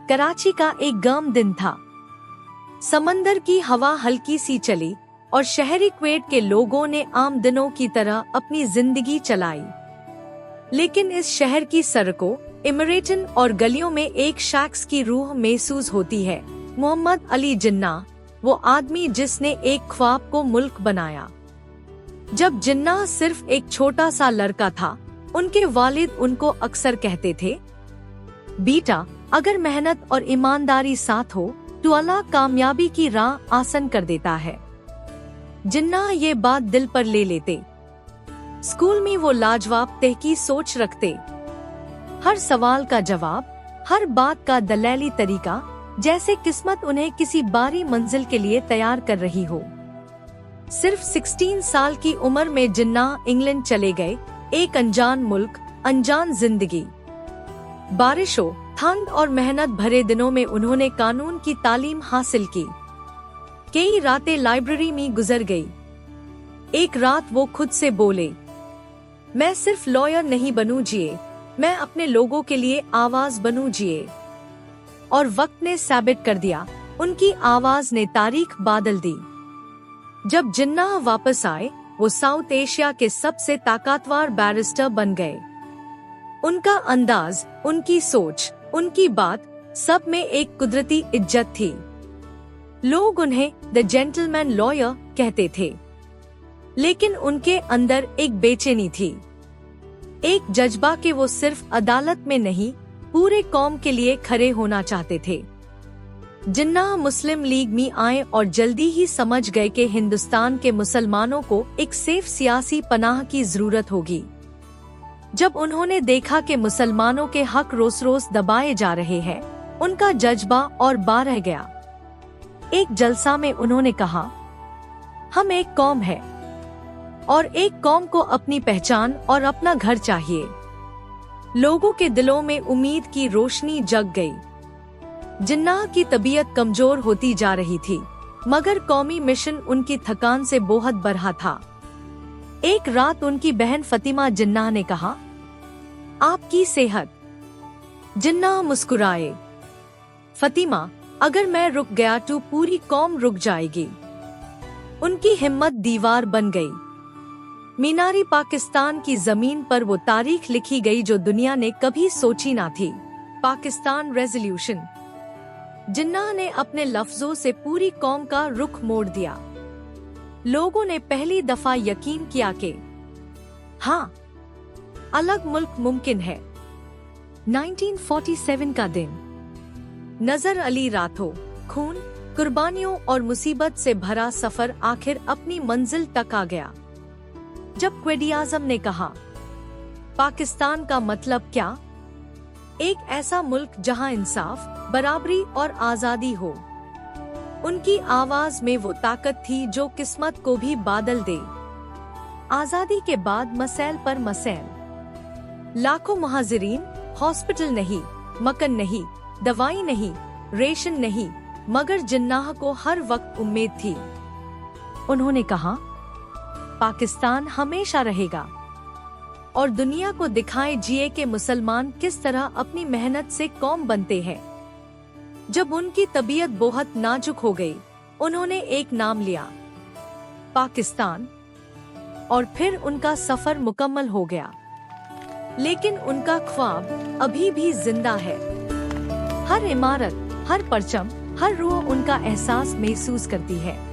कराची का एक गर्म दिन था। समंदर की हवा हल्की सी चली और शहरी क्वेट के लोगों ने आम दिनों की तरह अपनी जिंदगी चलाई। लेकिन इस शहर की सड़कों, इमरेटन और गलियों में एक शख्स की रूह महसूस होती है, मोहम्मद अली जिन्ना, वो आदमी जिसने एक ख्वाब को मुल्क बनाया। जब जिन्ना सिर्फ एक छोटा सा लड़का था, उनके वालिद उनको अक्सर कहते थे, बेटा, अगर मेहनत और ईमानदारी साथ हो तो अल्लाह कामयाबी की राह आसान कर देता है। जिन्ना ये बात दिल पर ले लेते। स्कूल में वो लाजवाब तहकी सोच रखते। हर सवाल का जवाब, हर बात का दलाली तरीका, जैसे किस्मत उन्हें किसी बारी मंजिल के लिए तैयार कर रही हो। सिर्फ 16 साल की उम्र में जिन्ना इंग्लैंड चले गए, एक अनजान मुल्क, अनजान जिंदगी। बारिशों, ठंड और मेहनत भरे दिनों में उन्होंने कानून की तालीम हासिल की। कई रातें लाइब्रेरी में गुजर गई। एक रात वो खुद से बोले, मैं सिर्फ लॉयर नहीं बनूं जिए, मैं अपने लोगों के लिए आवाज बनूं जिए। और वक्त ने साबित कर दिया, उनकी आवाज ने तारीख बदल दी। जब जिन्ना वापस आए, वो साउथ एशिया के सबसे ताकतवर बैरिस्टर बन गए। उनका अंदाज, उनकी सोच, उनकी बात, सब में एक कुदरती इज्जत थी। लोग उन्हें द जेंटलमैन लॉयर कहते थे। लेकिन उनके अंदर एक बेचैनी थी, एक जज्बा कि वो सिर्फ अदालत में नहीं, पूरे कौम के लिए खड़े होना चाहते थे। जिन्ना मुस्लिम लीग में आए और जल्दी ही समझ गए कि हिंदुस्तान के मुसलमानों को एक सेफ सियासी पनाह की जरूरत होगी। जब उन्होंने देखा कि मुसलमानों के हक रोज रोज दबाए जा रहे हैं, उनका जज्बा और बढ़ गया। एक जलसा में उन्होंने कहा, हम एक कौम है और एक कौम को अपनी पहचान और अपना घर चाहिए। लोगों के दिलों में उम्मीद की रोशनी जग गई। जिन्ना की तबीयत कमजोर होती जा रही थी, मगर कौमी मिशन उनकी थकान से बहुत बढ़ा था। एक रात उनकी बहन फतिमा जिन्ना ने कहा, आपकी सेहत। जिन्ना मुस्कुराए। फतिमा, अगर मैं रुक गया तो पूरी कौम रुक जाएगी। उनकी हिम्मत दीवार बन गई। मीनारी पाकिस्तान की जमीन पर वो तारीख लिखी गई जो दुनिया ने कभी सोची ना थी, पाकिस्तान रेजोल्यूशन। जिन्ना ने अपने लफ्जों से पूरी कौम का रुख मोड़ दिया। लोगों ने पहली दफा यकीन किया कि हाँ, अलग मुल्क मुमकिन है। 1947 का दिन। नजर अली रातों, खून, कुर्बानियों और मुसीबत से भरा सफर आखिर अपनी मंजिल तक आ गया। जब क्वेद-ए-आज़म ने कहा, पाकिस्तान का मतलब क्या? एक ऐसा मुल्क जहां इंसाफ, बराबरी और आजादी हो। उनकी आवाज में वो ताकत थी जो किस्मत को भी बदल दे। आजादी के बाद मसैल पर मसैल। लाखों मुहाजिरीन, हॉस्पिटल नहीं, मकान नहीं, दवाई नहीं, रेशन नहीं, मगर जिन्नाह को हर वक्त उम्मीद थी। उन्होंने कहा, पाकिस्तान हमेशा रहेगा और दुनिया को दिखाए जिए कि मुसलमान किस तरह अपनी मेहनत से कौम बनते हैं। जब उनकी तबीयत बहुत नाजुक हो गई, उन्होंने एक नाम लिया, पाकिस्तान, और फिर उनका सफर मुकम्मल हो गया। लेकिन उनका ख्वाब अभी भी जिंदा है। हर इमारत, हर परचम, हर रूह उनका एहसास महसूस करती है।